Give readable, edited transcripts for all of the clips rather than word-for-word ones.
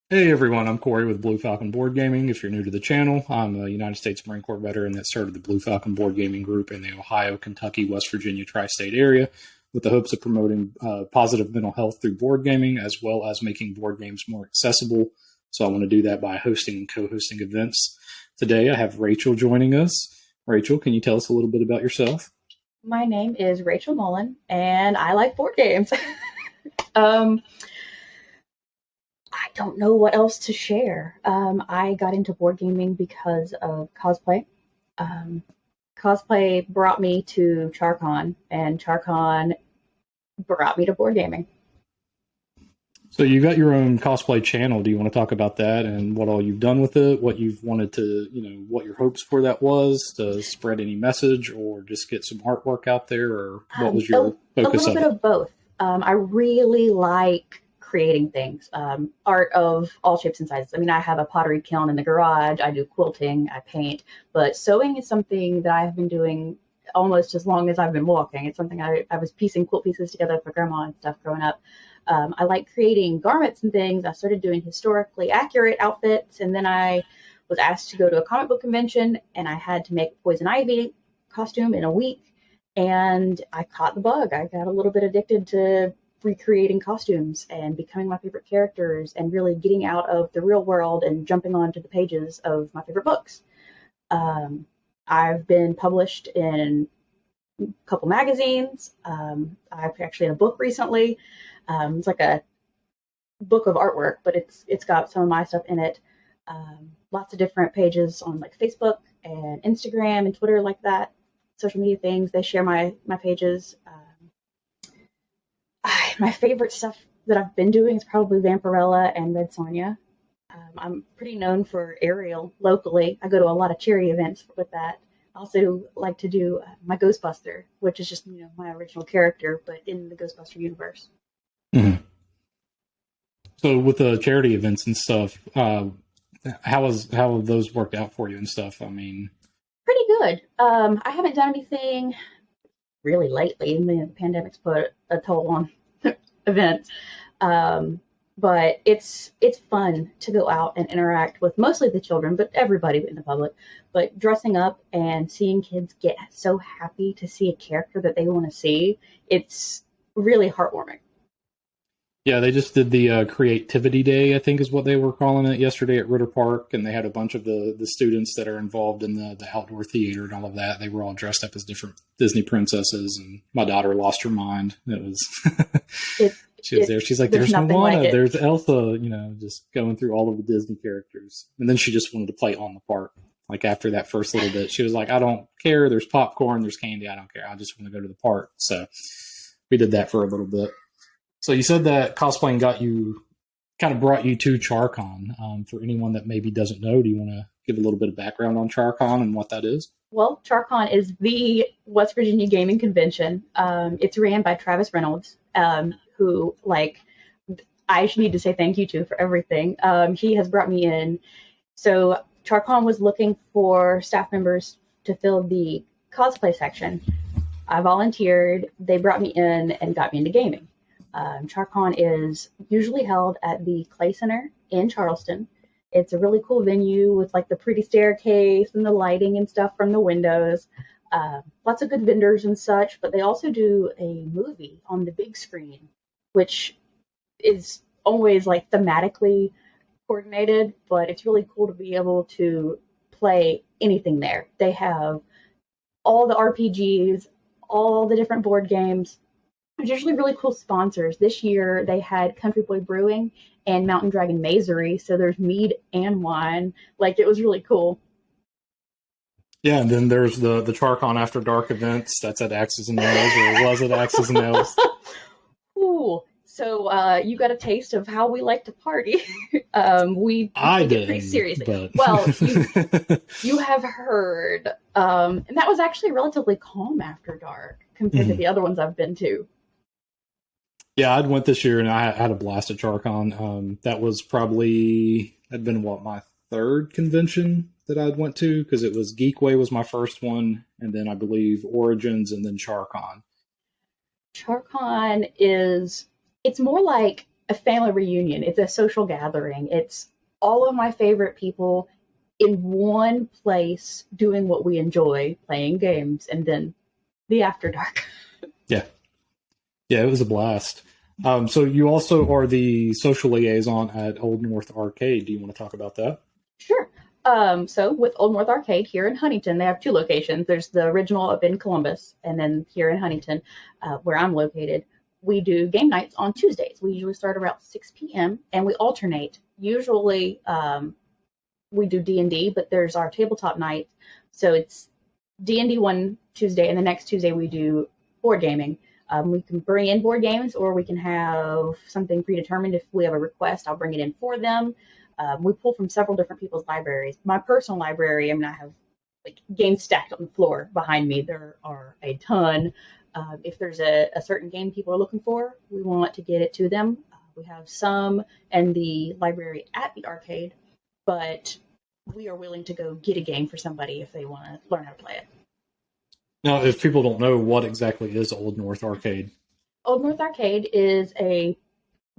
Hey everyone, I'm Corey with Blue Falcon Board Gaming. If you're new to the channel, I'm a United States Marine Corps veteran that started the Blue Falcon Board Gaming group in the Ohio, Kentucky, West Virginia tri-state area with the hopes of promoting positive mental health through board gaming as well as making board games more accessible. So I want to do that by hosting and co-hosting events. Today I have Rachel joining us. Rachel, can you tell us a little bit about yourself? My name is Rachel Mullen, and I like board games. um, I don't know what else to share. I got into board gaming because of cosplay. Um, Cosplay brought me to CharCon, and CharCon brought me to board gaming. So you got your own cosplay channel. Do you want to talk about that and what all you've done with it? What you've wanted to, what your hopes for that was to spread any message or just get some artwork out there, or what Um, was a, your a focus little of bit it? of both. I really like creating things, art of all shapes and sizes. I mean, I have a pottery kiln in the garage. I do quilting, I paint, but sewing is something that I have been doing almost as long as I've been walking. It's something I was piecing quilt pieces together for grandma and stuff growing up. I like creating garments and things. I started doing historically accurate outfits, and then I was asked to go to a comic book convention, and I had to make Poison Ivy costume in a week, and I caught the bug. I got a little bit addicted to recreating costumes and becoming my favorite characters and really getting out of the real world and jumping onto the pages of my favorite books. Um, I've been published in a couple magazines. I've actually had a book recently. It's like a book of artwork, but it's got some of my stuff in it. Lots of different pages on like Facebook and Instagram and Twitter like that. Social media things. They share my pages. My favorite stuff that I've been doing is probably Vampirella and Red Sonja. I'm pretty known for Ariel locally. I go to a lot of charity events with that. I also like to do my Ghostbuster, which is just my original character, but in the Ghostbuster universe. Mhm. So with the charity events and stuff, how have those worked out for you and stuff? I mean, Pretty good. I haven't done anything really lately. I mean, the pandemic's put a toll on events. Um, but it's fun to go out and interact with mostly the children, but everybody in the public. But dressing up and seeing kids get so happy to see a character that they want to see, it's really heartwarming. yeah, they just did the Creativity Day, I think is what they were calling it yesterday at Ritter Park, and they had a bunch of the students that are involved in the outdoor theater and all of that. They were all dressed up as different Disney princesses, and my daughter lost her mind. It was It she was it there. She's like, There's "There's nothing like Moana, it. there's Elsa," just going through all of the Disney characters, and then she just wanted to play on the park. Like after that first little bit, she was like, "I don't care. There's popcorn, there's candy. I don't care. I just want to go to the park." So we did that for a little bit. So you said that cosplaying kind of brought you to CharCon. For anyone that maybe doesn't know, do you want to give a little bit of background on CharCon and what that is? Well, CharCon is the West Virginia gaming convention. It's ran by Travis Reynolds, who I need to say thank you to for everything. He has brought me in. So CharCon was looking for staff members to fill the cosplay section. I volunteered. They brought me in and got me into gaming. CharCon is usually held at the Clay Center in Charleston. It's a really cool venue with like the pretty staircase and the lighting and stuff from the windows. Lots of good vendors and such, but they also do a movie on the big screen, which is always like thematically coordinated, but it's really cool to be able to play anything there. They have all the RPGs, all the different board games. There's usually really cool sponsors. This year they had Country Boy Brewing and Mountain Dragon Mazery, so there's mead and wine. Like it was really cool. Yeah, and then there's the CharCon After Dark events. That's at Axes and Nails, or was it Axes and Nails? Ooh, so you got a taste of how we like to party. We I take it pretty didn't, seriously. but Well, you have heard, and that was actually relatively calm after dark compared to Mhm. the other ones I've been to. Yeah, I went this year and I had a blast at CharCon. That was probably had been what my third convention that I'd went to because it was Geekway was my first one, and then I believe Origins, and then CharCon. CharCon is it's more like a family reunion. It's a social gathering. It's all of my favorite people in one place doing what we enjoy, playing games, and then the after dark. Yeah. Yeah, it was a blast. So you also are the social liaison at Old North Arcade. Do you want to talk about that? Sure. So with Old North Arcade here in Huntington, they have two locations. There's the original up in Columbus, and then here in Huntington, where I'm located, we do game nights on Tuesdays. We usually start around 6 p.m. and we alternate. Usually, we do D&D, but there's our tabletop night. So it's D&D one Tuesday, and the next Tuesday we do board gaming. We can bring in board games, or we can have something predetermined. If we have a request, I'll bring it in for them. We pull from several different people's libraries. My personal library, I have like games stacked on the floor behind me. There are a ton. If there's a certain game people are looking for, we want to get it to them. We have some in the library at the arcade, but we are willing to go get a game for somebody if they want to learn how to play it. Now, if people don't know, what exactly is Old North Arcade? Old North Arcade is a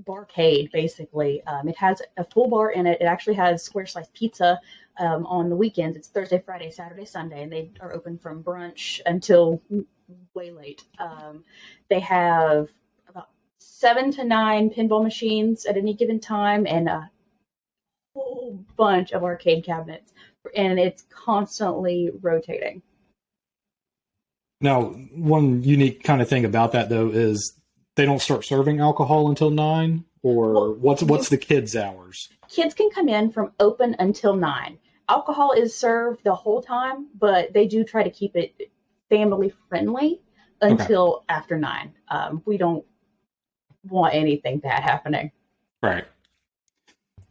barcade, basically. It has a full bar in it. It actually has square slice pizza on the weekends. It's Thursday, Friday, Saturday, Sunday, and they are open from brunch until way late. They have about 7 to 9 pinball machines at any given time and a whole bunch of arcade cabinets, and it's constantly rotating. Now, one unique kind of thing about that, though, is they don't start serving alcohol until 9, or what's the kids' hours? Kids can come in from open until 9. Alcohol is served the whole time, but they do try to keep it family friendly until after 9. We don't want anything bad happening. Right.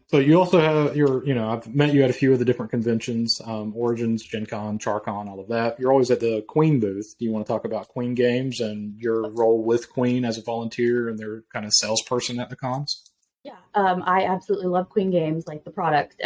So you also have I've met you at a few of the different conventions, Origins, Gen Con, CharCon, all of that. You're always at the Queen booth. Do you want to talk about Queen games and your role with Queen as a volunteer and their kind of salesperson at the cons? Yeah, I absolutely love Queen games, like the product.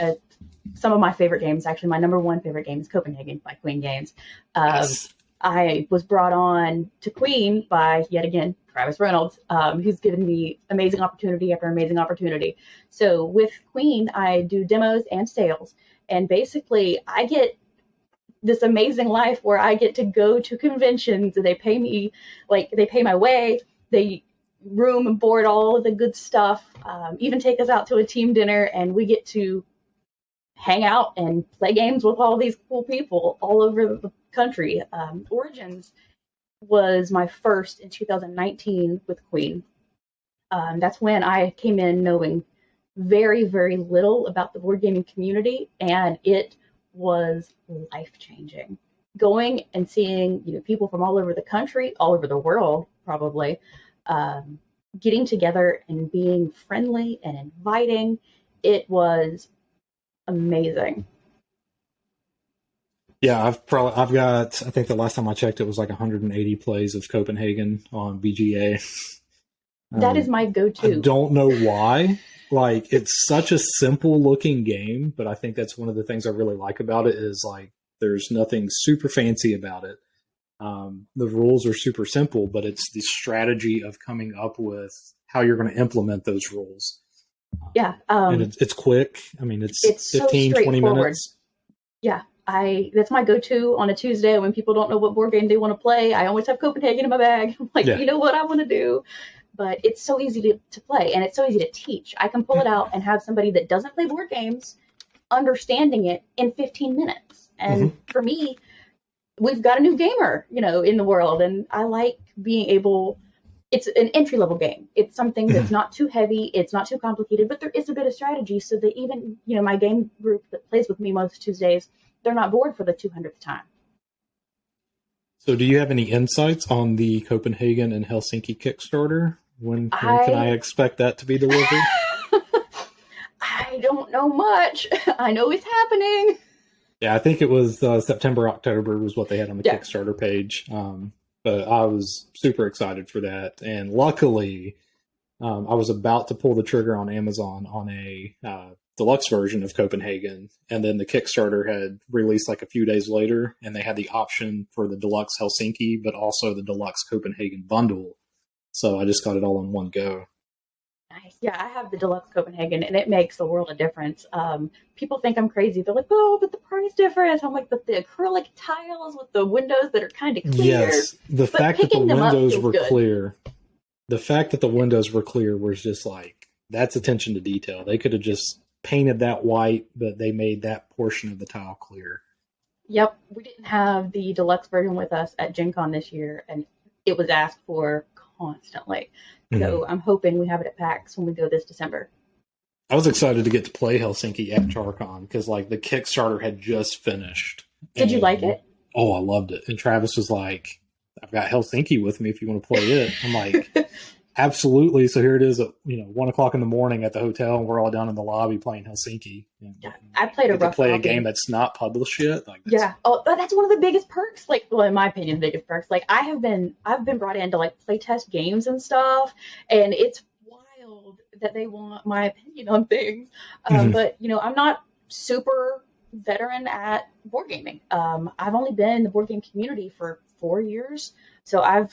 Some of my favorite games, actually, my number one favorite game is Copenhagen by Queen Games. Yes. I was brought on to Queen by, yet again, Travis Reynolds, who's given me amazing opportunity after amazing opportunity. So with Queen, I do demos and sales. And basically, I get this amazing life where I get to go to conventions and they pay me, they pay my way, they room and board, all of the good stuff, even take us out to a team dinner, and we get to hang out and play games with all these cool people all over the country. Origins was my first in 2019 with Queen. That's when I came in knowing very, very little about the board gaming community, and it was life-changing. Going and seeing people from all over the country, all over the world, probably, getting together and being friendly and inviting, it was amazing. Yeah, I've got, I think the last time I checked, it was like 180 plays of Copenhagen on BGA. That is my go-to. I don't know why. It's such a simple looking game, but I think that's one of the things I really like about it is there's nothing super fancy about it. The rules are super simple, but it's the strategy of coming up with how you're going to implement those rules. Yeah. And it's quick. It's 15, so 20 minutes. Yeah. That's my go-to on a Tuesday when people don't know what board game they want to play. I always have Copenhagen in my bag. I'm like, You know what I want to do? But it's so easy to play, and it's so easy to teach. I can pull it out and have somebody that doesn't play board games understanding it in 15 minutes. And for me, we've got a new gamer, in the world, and I like being able. It's an entry-level game. It's something that's not too heavy. It's not too complicated, but there is a bit of strategy so that even, my game group that plays with me most Tuesdays, they're not bored for the 200th time. So do you have any insights on the Copenhagen and Helsinki Kickstarter? When can I expect that to be delivered? I don't know much. I know it's happening. Yeah, I think it was September, October was what they had on the Kickstarter page. But I was super excited for that. And luckily, I was about to pull the trigger on Amazon on a deluxe version of Copenhagen. And then the Kickstarter had released a few days later, and they had the option for the deluxe Helsinki, but also the deluxe Copenhagen bundle. So I just got it all in one go. Nice. Yeah, I have the Deluxe Copenhagen, and it makes a world of difference. People think I'm crazy. They're like, "Oh, but the price difference." I'm like, "But the acrylic tiles with the windows that are kind of clear." Yes, the But fact that the picking them up windows feels were good. clear, was just like, that's attention to detail. They could have just painted that white, but they made that portion of the tile clear. Yep, we didn't have the deluxe version with us at Gen Con this year, and it was asked for constantly. Mhm. So I'm hoping we have it at PAX when we go this December. I was excited to get to play Helsinki at CharCon because like the Kickstarter had just finished. Did you like And it? oh, I loved it. And Travis was like, I've got Helsinki with me if you want to play it. I'm like, absolutely. So here it is at 1 o'clock in the morning at the hotel, and we're all down in the lobby playing Helsinki. And I played a get to rough play a copy. game that's not published yet. Like Yeah. Oh, that's one of the biggest perks. Like, well, in my opinion, the biggest perks. Like, I've been brought in to like play test games and stuff, and it's wild that they want my opinion on things. Mhm. But I'm not super veteran at board gaming. I've only been in the board game community for 4 years, so I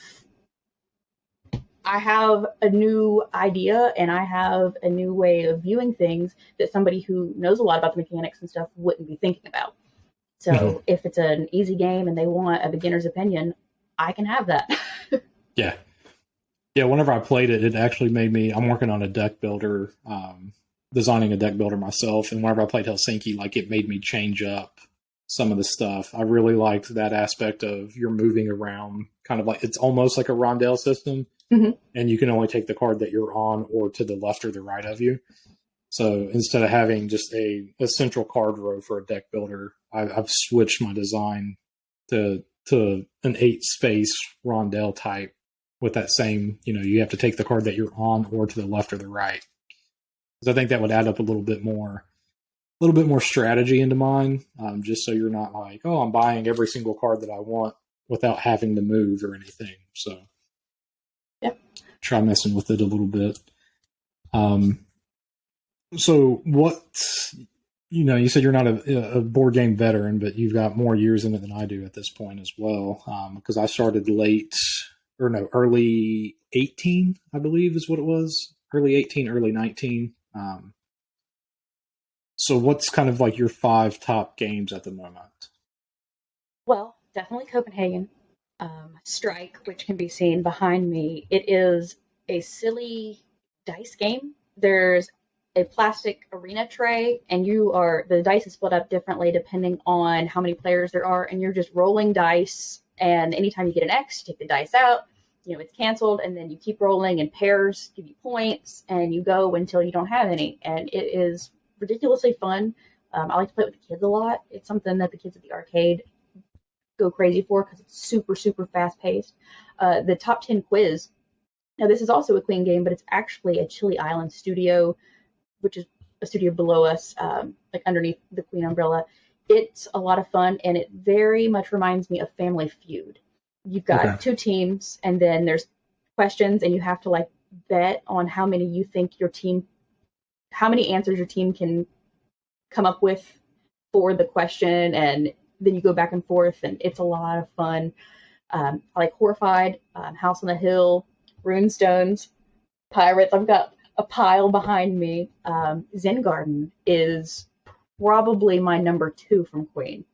have a new idea and I have a new way of viewing things that somebody who knows a lot about the mechanics and stuff wouldn't be thinking about. Mhm. So if it's an easy game and they want a beginner's opinion, I can have that. Yeah. Yeah, whenever I played it, it actually made me. I'm working on a deck builder, designing a deck builder myself. And whenever I played Helsinki, like it made me change up some of the stuff. I really liked that aspect of you're moving around, kind of like it's almost like a rondelle system, hmm and you can only take the card that you're on or to the left or the right of you. So instead of having just a central card row for a deck builder, I've switched my design to an 8 space rondelle type with that same, you have to take the card that you're on or to the left or the right. Because I think that would add up a little bit more strategy into mine, just so you're not like, oh, I'm buying every single card that I want without having to move or anything. So Yep. try messing with it a little bit. Um, so what, you said you're not a board game veteran, but you've got more years in it than I do at this point as well. Because I started early 18, I believe is what it was. Early 18, early 19. So what's kind of like your 5 top games at the moment? Well, definitely Copenhagen. Strike, which can be seen behind me, it is a silly dice game. There's a plastic arena tray, and the dice is split up differently depending on how many players there are, and you're just rolling dice. And anytime you get an X, you take the dice out. It's canceled, and then you keep rolling, and pairs give you points, and you go until you don't have any. And it is ridiculously fun. I like to play it with the kids a lot. It's something that the kids at the arcade go crazy for because it's super, super fast paced. The top 10 quiz. Now, this is also a Queen game, but it's actually a Chili Island studio, which is a studio below us, like underneath the Queen umbrella. It's a lot of fun, and it very much reminds me of Family Feud. You've Okay. got 2 teams, and then there's questions, and you have to like bet on how many answers your team can come up with for the question, and then you go back and forth, and it's a lot of fun. I like Horrified, House on the Hill, Runestones, Pirates. I've got a pile behind me. Zen Garden is probably my number 2 from Queen.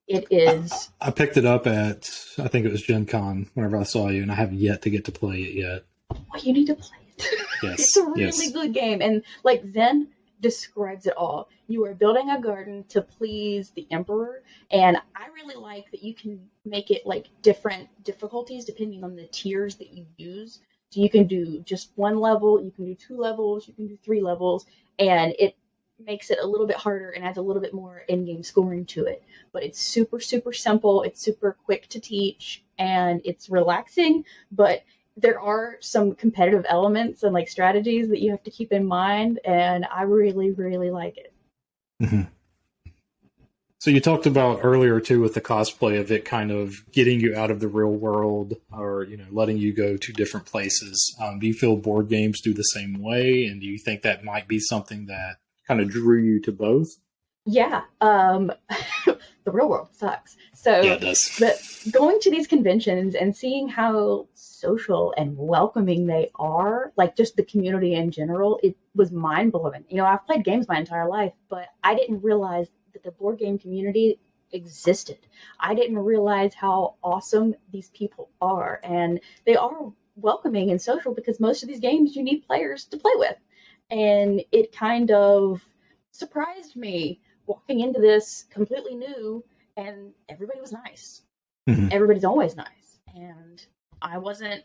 It is. I picked it up at, I think it was Gen Con whenever I saw you, and I have yet to get to play it yet. Oh, you need to play it. Yes. It's a really yes. good game. And like Zen describes it all. You are building a garden to please the emperor. And I really like that you can make it like different difficulties depending on the tiers that you use. So you can do just 1 level, you can do 2 levels, you can do 3 levels, and it makes it a little bit harder and adds a little bit more in-game scoring to it. But it's super, super simple. It's super quick to teach, and it's relaxing. But there are some competitive elements and like strategies that you have to keep in mind, and I really, really like it. Mm-hmm. So you talked about earlier too with the cosplay of it kind of getting you out of the real world, or letting you go to different places. Do you feel board games do the same way, and do you think that might be something that kind of drew you to both? Yeah, the real world sucks. Yeah, So, it does. but going to these conventions and seeing how social and welcoming they are, like just the community in general, it was mind blowing. You know, I've played games my entire life, but I didn't realize that the board game community existed. I didn't realize how awesome these people are, and they are welcoming and social because most of these games you need players to play with. And it kind of surprised me walking into this completely new, and everybody was nice. Mhm. Everybody's always nice, and I wasn't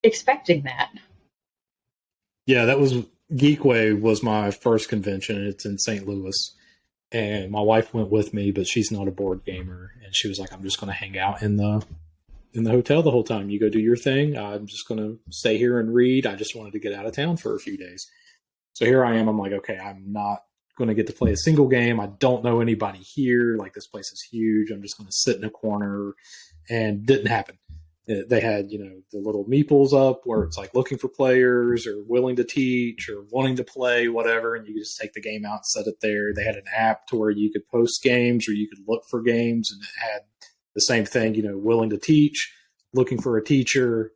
expecting that. Yeah, that was Geekway was my first convention. It's in St. Louis. And my wife went with me, but she's not a board gamer. And she was like, I'm just going to hang out in the hotel the whole time. You go do your thing. I'm just going to stay here and read. I just wanted to get out of town for a few days. So here I am. I'm like, okay, I'm not going to get to play a single game. I don't know anybody here. Like, this place is huge. I'm just going to sit in a corner. And didn't happen. They had, the little meeples up where it's like looking for players or willing to teach or wanting to play, whatever. And you could just take the game out and set it there. They had an app to where you could post games or you could look for games, and it had the same thing, willing to teach, looking for a teacher,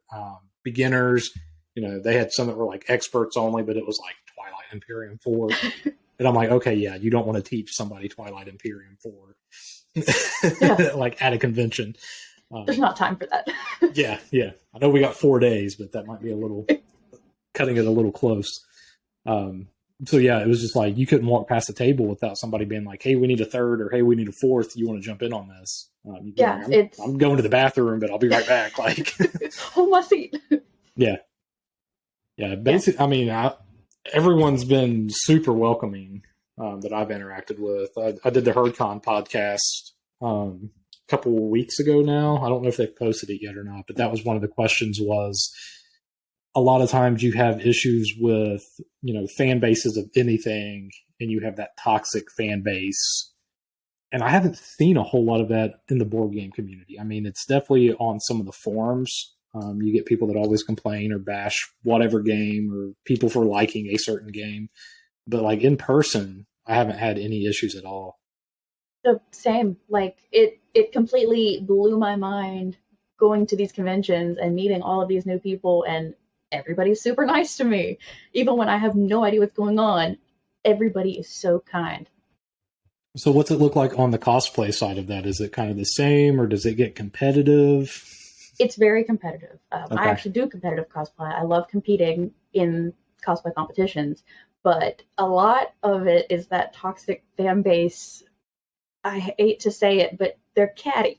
beginners. They had some that were like experts only, but it was like Twilight Imperium 4. And I'm like, okay, yeah, you don't want to teach somebody Twilight Imperium 4 Yeah. like at a convention. There's not time for that. Yeah. I know we got 4 days, but that might be a little cutting it a little close. So yeah, it was just like you couldn't walk past the table without somebody being like, "Hey, we need a third," or "Hey, we need a fourth. You want to jump in on this?" Yeah, I'm going to the bathroom, but I'll be right back. Like, hold my seat. yeah. Basically, I mean, everyone's been super welcoming that I've interacted with. I did the HerdCon podcast couple of weeks ago now. I don't know if they've posted it yet or not, but that was one of the questions was a lot of times you have issues with, fan bases of anything, and you have that toxic fan base. And I haven't seen a whole lot of that in the board game community. I mean, it's definitely on some of the forums. You get people that always complain or bash whatever game or people for liking a certain game. But like in person, I haven't had any issues at all. The same. Like it completely blew my mind going to these conventions and meeting all of these new people, and everybody's super nice to me. Even when I have no idea what's going on, everybody is so kind. So what's it look like on the cosplay side of that? Is it kind of the same, or does it get competitive? It's very competitive. Okay. I actually do competitive cosplay. I love competing in cosplay competitions, but a lot of it is that toxic fan base. I hate to say it, but they're catty.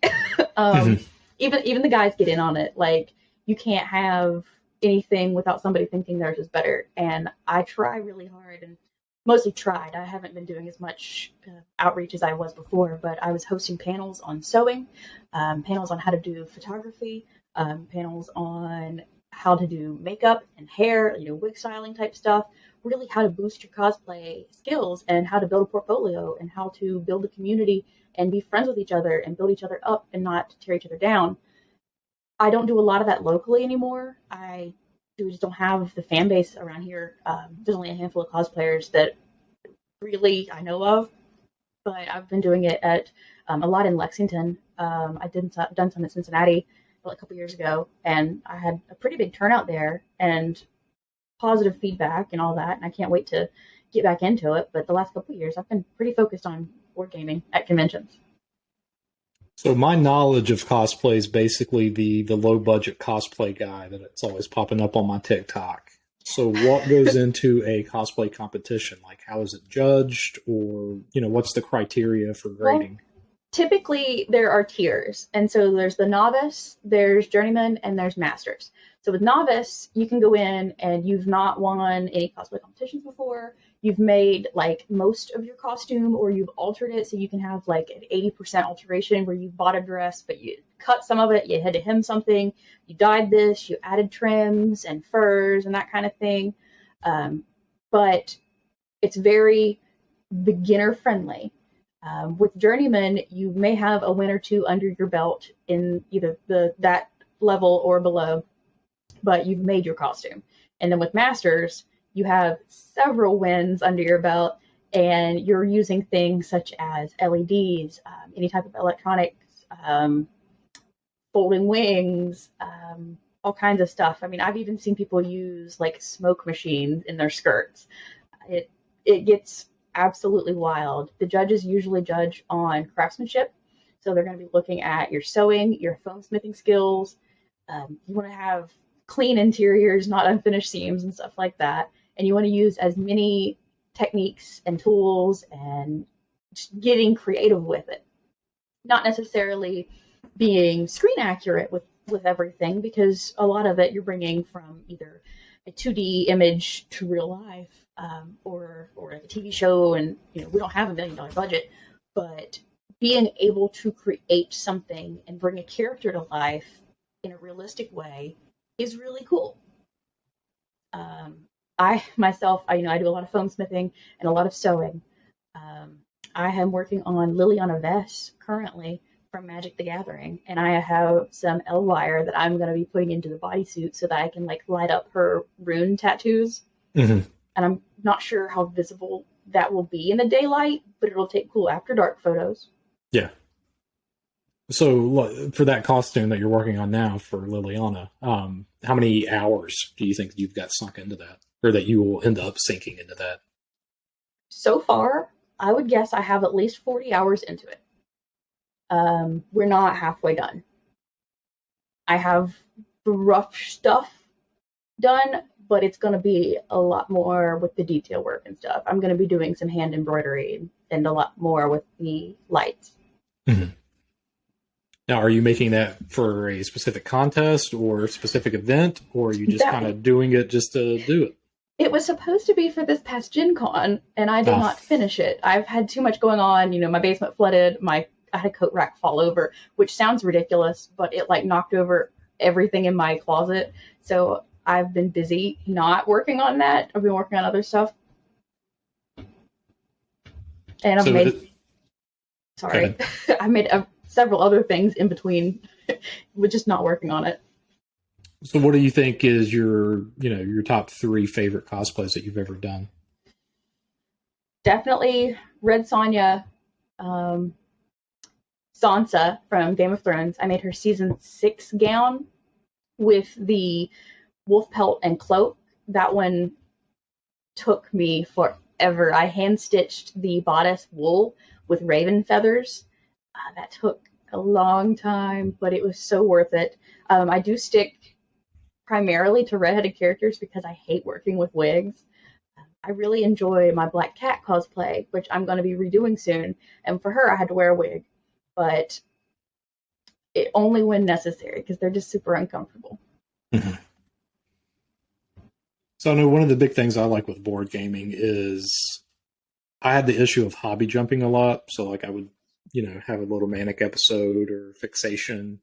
Even the guys get in on it. Like, you can't have anything without somebody thinking theirs is better. And I try really hard, and mostly tried. I haven't been doing as much outreach as I was before, but I was hosting panels on sewing, panels on how to do photography, panels on how to do makeup and hair, wig styling type stuff, really how to boost your cosplay skills and how to build a portfolio and how to build a community and be friends with each other and build each other up and not tear each other down. I don't do a lot of that locally anymore. I just don't have the fan base around here. There's only a handful of cosplayers that really I know of, but I've been doing it at a lot in Lexington. I done some in Cincinnati a couple years ago, and I had a pretty big turnout there and positive feedback and all that. And I can't wait to get back into it. But the last couple of years, I've been pretty focused on board gaming at conventions. So my knowledge of cosplay is basically the low budget cosplay guy that it's always popping up on my TikTok. So what goes into a cosplay competition? Like, how is it judged, or what's the criteria for grading? Well, typically there are tiers, and so there's the novice, there's journeyman, and there's masters. So with novice, you can go in and you've not won any cosplay competitions before. You've made like most of your costume, or you've altered it, so you can have like an 80% alteration where you bought a dress, but you cut some of it, you had to hem something, you dyed this, you added trims and furs and that kind of thing. But it's very beginner friendly. With journeyman, you may have a win or two under your belt in either that level or below, but you've made your costume. And then with masters, you have several wins under your belt and you're using things such as LEDs, any type of electronics, folding wings, all kinds of stuff. I mean, I've even seen people use like smoke machines in their skirts. It gets absolutely wild. The judges usually judge on craftsmanship, so they're going to be looking at your sewing, your foam smithing skills. You want to have clean interiors, not unfinished seams and stuff like that. And you want to use as many techniques and tools and just getting creative with it. Not necessarily being screen accurate with everything, because a lot of it you're bringing from either a 2D image to real life, or a TV show, and we don't have $1 million budget, but being able to create something and bring a character to life in a realistic way is really cool. I myself, I do a lot of foam smithing and a lot of sewing. I am working on Liliana Vess currently from Magic the Gathering, and I have some L wire that I'm going to be putting into the bodysuit so that I can light up her rune tattoos. Mm-hmm. And I'm not sure how visible that will be in the daylight, but it'll take cool after dark photos. Yeah. So for that costume that you're working on now for Liliana, how many hours do you think you've got sunk into that, or that you will end up sinking into that? So far, I would guess I have at least 40 hours into it. We're not halfway done. I have the rough stuff done, but it's going to be a lot more with the detail work and stuff. I'm going to be doing some hand embroidery and a lot more with the lights. Mm-hmm. Now, are you making that for a specific contest or a specific event, or are you just kind of doing it just to do it? It was supposed to be for this past Gen Con, and I did not finish it. I've had too much going on. My basement flooded. I had a coat rack fall over, which sounds ridiculous, but it knocked over everything in my closet. So I've been busy not working on that. I've been working on other stuff. And I've made several other things in between with just not working on it. So what do you think is your top 3 favorite cosplays that you've ever done? Definitely Red Sonja, Sansa from Game of Thrones. I made her season 6 gown with the wolf pelt and cloak. That one took me forever. I hand stitched the bodice wool with raven feathers. That took a long time, but it was so worth it. I do stick primarily to redheaded characters because I hate working with wigs. I really enjoy my Black Cat cosplay, which I'm going to be redoing soon. And for her, I had to wear a wig, but it only when necessary because they're just super uncomfortable. Mm-hmm. So I know one of the big things I like with board gaming is I had the issue of hobby jumping a lot. So I would, have a little manic episode or fixation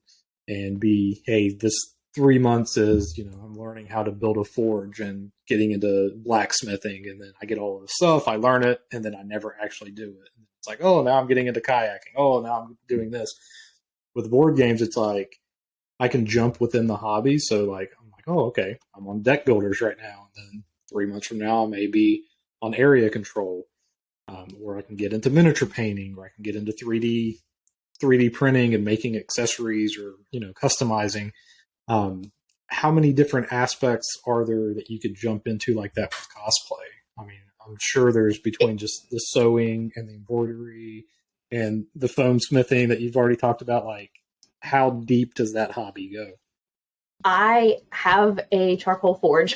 and be, hey, this 3 months is, I'm learning how to build a forge and getting into blacksmithing. And then I get all of the stuff, I learn it, and then I never actually do it. It's like, oh, now I'm getting into kayaking. Oh, now I'm doing this. With board games, it's like I can jump within the hobby. So I'm like, oh, okay, I'm on deck builders right now. And then 3 months from now, I may be on area control, or I can get into miniature painting, or I can get into 3D printing and making accessories, or customizing. How many different aspects are there that you could jump into like that with cosplay? I mean, I'm sure there's between just the sewing and the embroidery and the foam smithing that you've already talked about. How deep does that hobby go? I have a charcoal forge.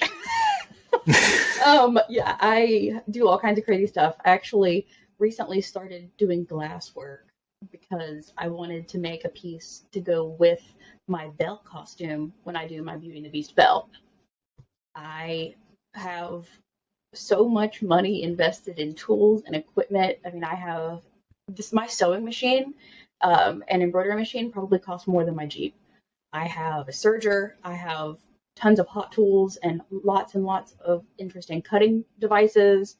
Yeah, I do all kinds of crazy stuff. I actually recently started doing glass work because I wanted to make a piece to go with my Belle costume when I do my Beauty and the Beast Belle. I have so much money invested in tools and equipment. I mean, I have my sewing machine and embroidery machine probably cost more than my Jeep. I have a serger. I have tons of hot tools and lots of interesting cutting devices.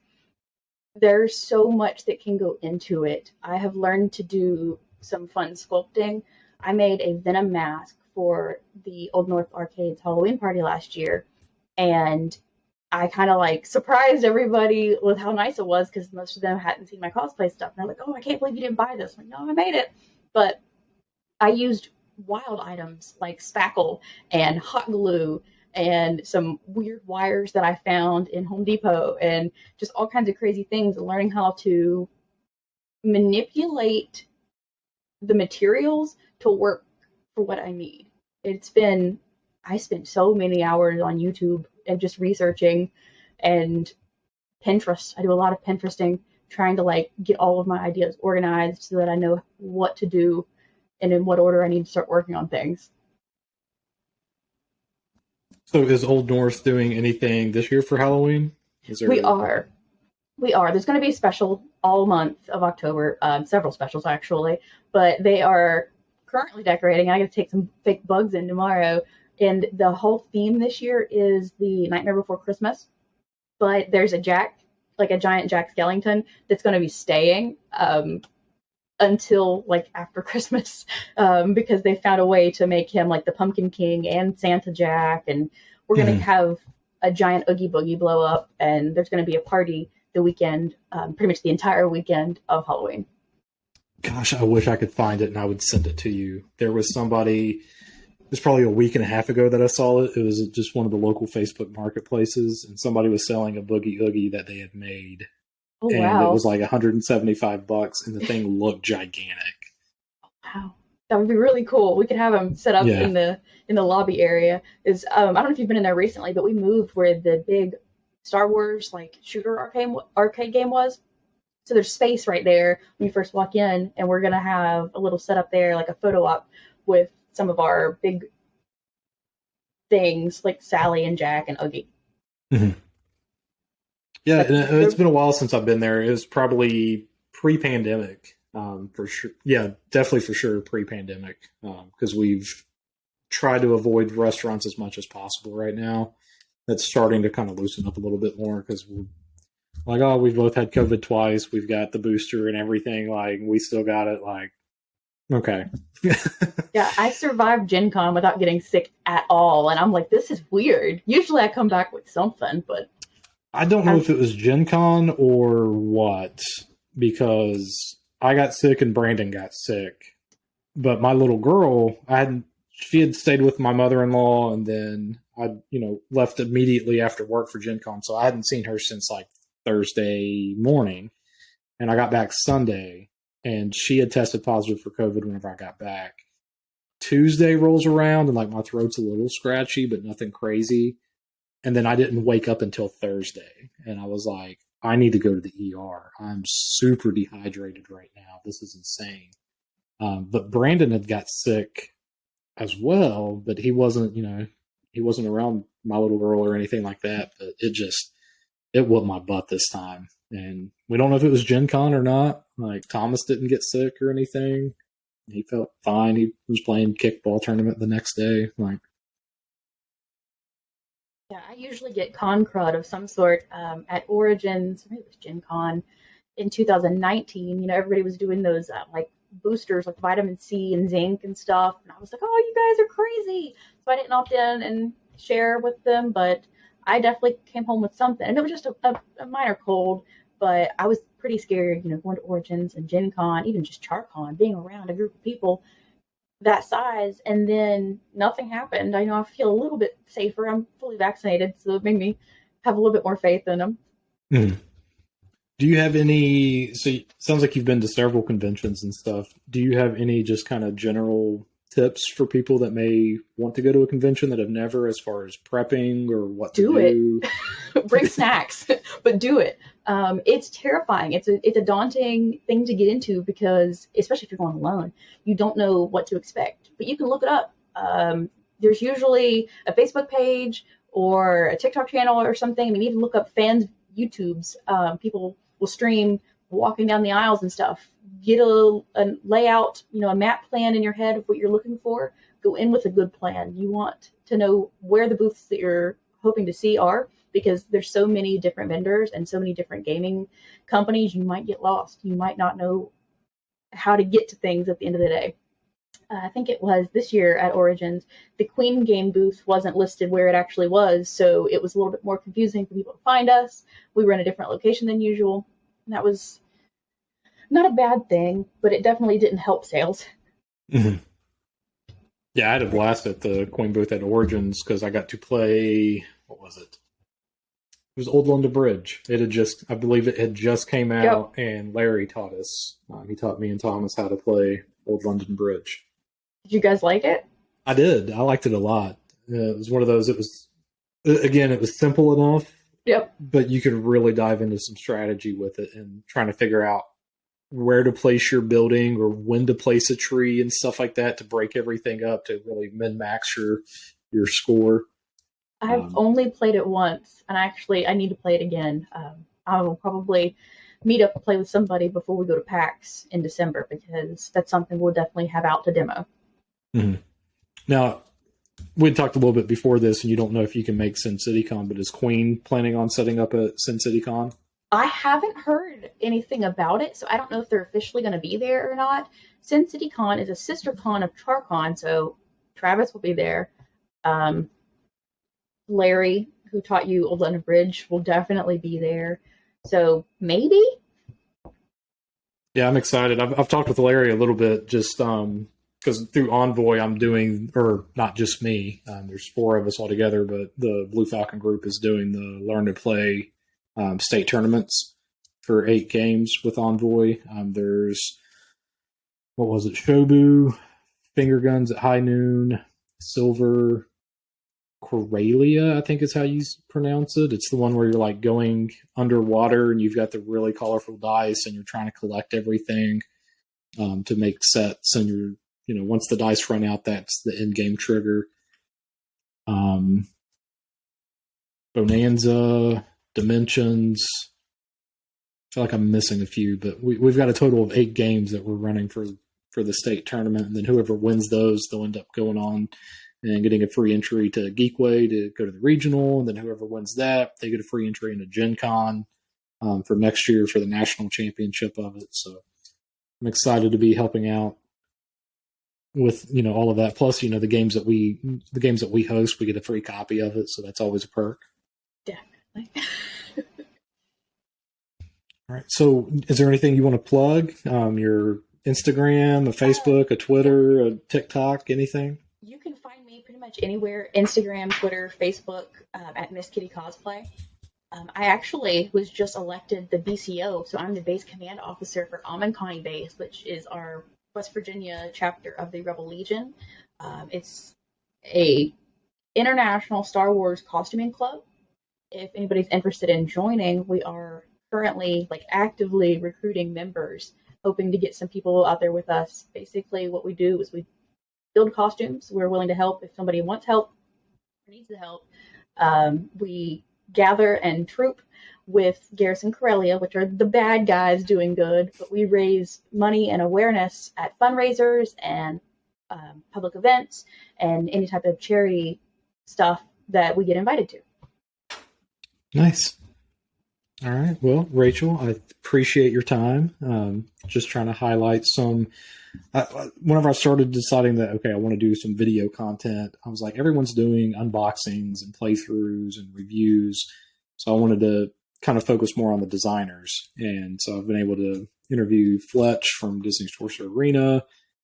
There's so much that can go into it. I have learned to do some fun sculpting. I made a Venom mask for the Old North Arcade's Halloween party last year, and I kind of like surprised everybody with how nice it was because most of them hadn't seen my cosplay stuff. And they're like, "Oh, I can't believe you didn't buy this." I'm like, "No, I made it." But I used wild items like spackle and hot glue and some weird wires that I found in Home Depot and just all kinds of crazy things and learning how to manipulate the materials to work for what I need. I spent so many hours on YouTube and just researching and Pinterest. I do a lot of Pinteresting, trying to like get all of my ideas organized so that I know what to do and in what order I need to start working on things. So is Old North doing anything this year for Halloween? Is there? We are. We are. There's going to be a special all month of October, several specials actually, but they are currently decorating. I got to take some fake bugs in tomorrow. And the whole theme this year is the Nightmare Before Christmas. But there's a Jack, like a giant Jack Skellington, that's going to be staying until like after Christmas because they found a way to make him like the Pumpkin King and Santa Jack. And we're going to have a giant Oogie Boogie blow up, and there's going to be a party the weekend, pretty much the entire weekend of Halloween. Gosh, I wish I could find it and I would send it to you. There was somebody, it was probably a week and a half ago that I saw it. It was just one of the local Facebook marketplaces, and somebody was selling a Boogie Oogie that they had made. Oh, and wow. it was like $175, and the thing looked gigantic. Wow. That would be really cool. We could have them set up in the lobby area. I don't know if you've been in there recently, but we moved where the big Star Wars like shooter arcade game was. So there's space right there when you first walk in, and we're gonna have a little setup there, like a photo op with some of our big things like Sally and Jack and Oogie. Mm-hmm. Yeah, it's been a while since I've been there. It was probably pre-pandemic, for sure. Yeah, definitely for sure pre-pandemic, because we've tried to avoid restaurants as much as possible right now. That's starting to kind of loosen up a little bit more because we're like, oh, we've both had COVID twice. We've got the booster and everything. Like, we still got it. Like, okay. Yeah, I survived Gen Con without getting sick at all. And I'm like, this is weird. Usually I come back with something, but I don't know if it was Gen Con or what, because I got sick and Brandon got sick. But my little girl, she had stayed with my mother-in-law, and then I, left immediately after work for Gen Con. So I hadn't seen her since like Thursday morning, and I got back Sunday, and she had tested positive for COVID whenever I got back. Tuesday rolls around, and like my throat's a little scratchy, but nothing crazy. And then I didn't wake up until Thursday, and I was like, I need to go to the ER. I'm super dehydrated right now. This is insane. But Brandon had got sick as well, but he wasn't around my little girl or anything like that. But it whooped my butt this time. And we don't know if it was Gen Con or not. Like, Thomas didn't get sick or anything. He felt fine. He was playing kickball tournament the next day. Like, yeah, I usually get con crud of some sort at Origins. Maybe it was Gen Con in 2019. Everybody was doing those like boosters like vitamin C and zinc and stuff. And I was like, oh, you guys are crazy. So I didn't opt in and share with them, but I definitely came home with something. And it was just a minor cold, but I was pretty scared, going to Origins and Gen Con, even just CharCon, being around a group of people that size, and then nothing happened. I feel a little bit safer. I'm fully vaccinated, so it made me have a little bit more faith in them. Mm. Do you have any, so it sounds like you've been to several conventions and stuff. Do you have any just kind of general tips for people that may want to go to a convention that have never, as far as prepping or what to do? It. Bring snacks, but do it. It's terrifying. It's a daunting thing to get into because, especially if you're going alone, you don't know what to expect. But you can look it up. There's usually a Facebook page or a TikTok channel or something. I mean, even look up fans' YouTubes. People will stream walking down the aisles and stuff. Get a layout, a map plan in your head of what you're looking for. Go in with a good plan. You want to know where the booths that you're hoping to see are, because there's so many different vendors and so many different gaming companies. You might get lost. You might not know how to get to things at the end of the day. I think it was this year at Origins, the Queen game booth wasn't listed where it actually was, so it was a little bit more confusing for people to find us. We were in a different location than usual. And that was not a bad thing, but it definitely didn't help sales. Mhm. Yeah, I had a blast at the Queen booth at Origins because I got to play. What was it? It was Old London Bridge. It had just, I believe, it had just came Yep. out, and Larry taught us. He taught me and Thomas how to play Old London Bridge. Did you guys like it? I did. I liked it a lot. It was one of those. It was again, it was simple enough, Yep. but you could really dive into some strategy with it and trying to figure out where to place your building or when to place a tree and stuff like that to break everything up to really min max your score. I've only played it once, and I need to play it again. I will probably meet up and play with somebody before we go to PAX in December because that's something we'll definitely have out to demo. Mm-hmm. Now, we talked a little bit before this, and you don't know if you can make Sin City Con, but is Queen planning on setting up a Sin City Con? I haven't heard anything about it, so I don't know if they're officially going to be there or not. Sin City Con is a sister con of CharCon, so Travis will be there. Um, Larry, who taught you Old London Bridge, will definitely be there. So maybe. Yeah, I'm excited. I've talked with Larry a little bit just because through Envoy I'm doing, or not just me, there's four of us all together, but the Blue Falcon group is doing the Learn to Play state tournaments for 8 games with Envoy. There's, what was it, Shobu, Finger Guns at High Noon, Silver, Coralia, I think is how you pronounce it. It's the one where you're like going underwater and you've got the really colorful dice and you're trying to collect everything to make sets. And once the dice run out, that's the end game trigger. Bonanza, Dimensions. I feel like I'm missing a few, but we've got a total of 8 games that we're running for the state tournament. And then whoever wins those, they'll end up going on and getting a free entry to Geekway to go to the regional. And then whoever wins that, they get a free entry into Gen Con for next year for the national championship of it. So I'm excited to be helping out with, all of that. Plus, the games that we host, we get a free copy of it. So that's always a perk. Definitely. All right. So is there anything you want to plug? Your Instagram, a Facebook, a Twitter, a TikTok, anything? You can find me pretty much anywhere: Instagram, Twitter, Facebook, at Misskittycosplay. I actually was just elected the BCO, so I'm the base command officer for Amankani Base, which is our West Virginia chapter of the Rebel Legion. It's a international Star Wars costuming club. If anybody's interested in joining, we are currently actively recruiting members, hoping to get some people out there with us. Basically, what we do is we build costumes. We're willing to help if somebody wants help or needs the help. We gather and troop with Garrison Corellia, which are the bad guys doing good, but we raise money and awareness at fundraisers and public events and any type of charity stuff that we get invited to. Nice. All right. Well, Rachel, I appreciate your time. Just trying to highlight some. Whenever I started deciding that, okay, I want to do some video content, I was like, everyone's doing unboxings and playthroughs and reviews. So I wanted to kind of focus more on the designers. And so I've been able to interview Fletch from Disney's Sorcerer Arena,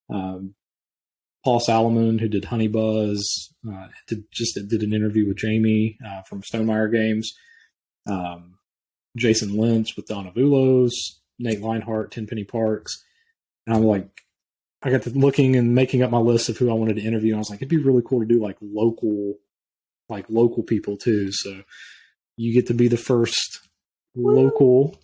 Paul Salomon, who did Honey Buzz, did an interview with Jamie from Stonemeyer Games. Jason Lynch with Donna Vulos, Nate Leinhart, Tenpenny Parks. And I'm like, I got to looking and making up my list of who I wanted to interview. And I was like, it'd be really cool to do local people too. So you get to be the first local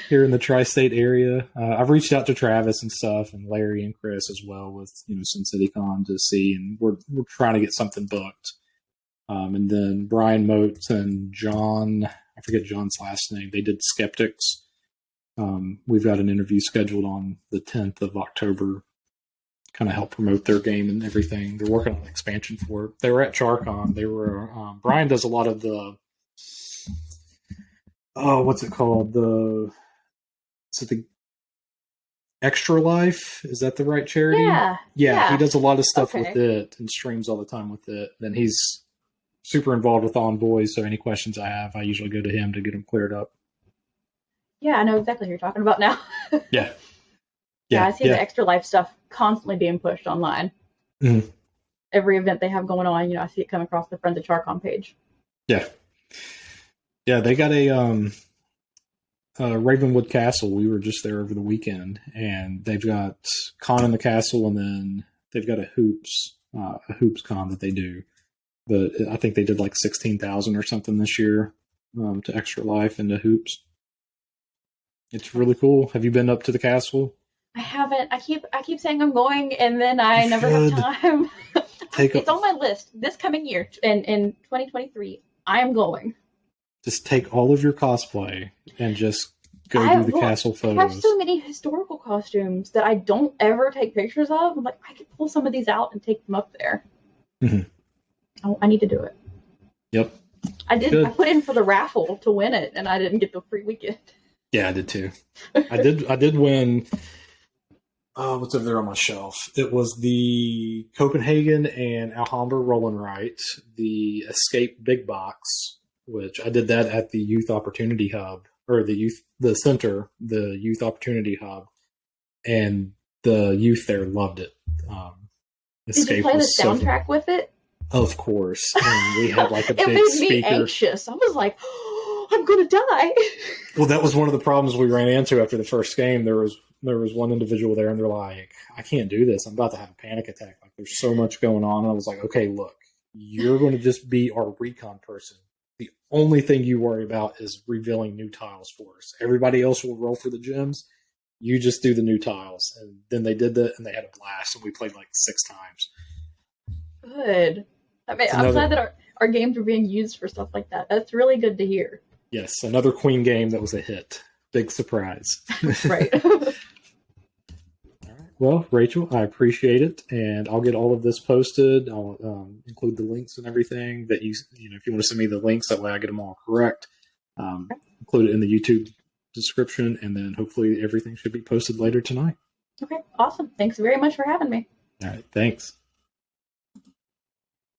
here in the tri-state area. I've reached out to Travis and stuff, and Larry and Chris as well with Sin City Con to see, and we're trying to get something booked. And then Brian Motes and John, I forget John's last name, they did Skeptics. We've got an interview scheduled on the 10th of October, kind of help promote their game and everything. They're working on an expansion for it. They were at CharCon. They were, Brian does a lot of the, what's it called? Extra Life, is that the right charity? Yeah. Yeah, he does a lot of stuff Okay. with it and streams all the time with it. And he's super involved with On Boys, so any questions I have, I usually go to him to get them cleared up. Yeah, I know exactly who you're talking about now. Yeah, Yeah, I yeah, see the yeah. Extra Life stuff constantly being pushed online. Mhm. Every event they have going on, I see it come across the Friends of Charcon page. Yeah. Yeah, they got a Ravenwood Castle. We were just there over the weekend, and they've got con in the castle, and then they've got a hoops con that they do. But I think they did like 16,000 or something this year to Extra Life and to hoops. It's really cool. Have you been up to the castle? I haven't. I keep saying I'm going, and then I You never have should. time. Take It's on my list this coming year in 2023. I am going. Just take all of your cosplay and just go do the castle I have photos. so many historical costumes that I don't ever take pictures of. I'm like, I could pull some of these out and take them up there. Mhm. I need to do it. Yep. I did. Good. I put in for the raffle to win it, and I didn't get the free weekend. Yeah, I did too. I did win. What's over there on my shelf? It was the Copenhagen and Alhambra Roll and Write, the Escape Big Box, which I did that at the Youth Opportunity Hub, or the Youth Opportunity Hub, and the youth there loved it. Did you play the soundtrack with it? Of course, and we had like a big It made speaker. me anxious. I was like, oh, I'm gonna die. Well, that was one of the problems we ran into after the first game. There was one individual there, and they're like, I can't do this. I'm about to have a panic attack. Like, there's so much going on. And I was like, okay, look, you're going to just be our recon person. The only thing you worry about is revealing new tiles for us. Everybody else will roll for the gems. You just do the new tiles. And then they did that, and they had a blast, and we played like 6 times. Good. I mean, I'm glad that our games are being used for stuff like that. That's really good to hear. Yes, another Queen game that was a hit. Big surprise. Right. Well, Rachel, I appreciate it, and I'll get all of this posted. I'll include the links and everything that if you want to send me the links, that way I get them all correct. Include it in the YouTube description, and then hopefully everything should be posted later tonight. Okay, awesome. Thanks very much for having me. All right, thanks.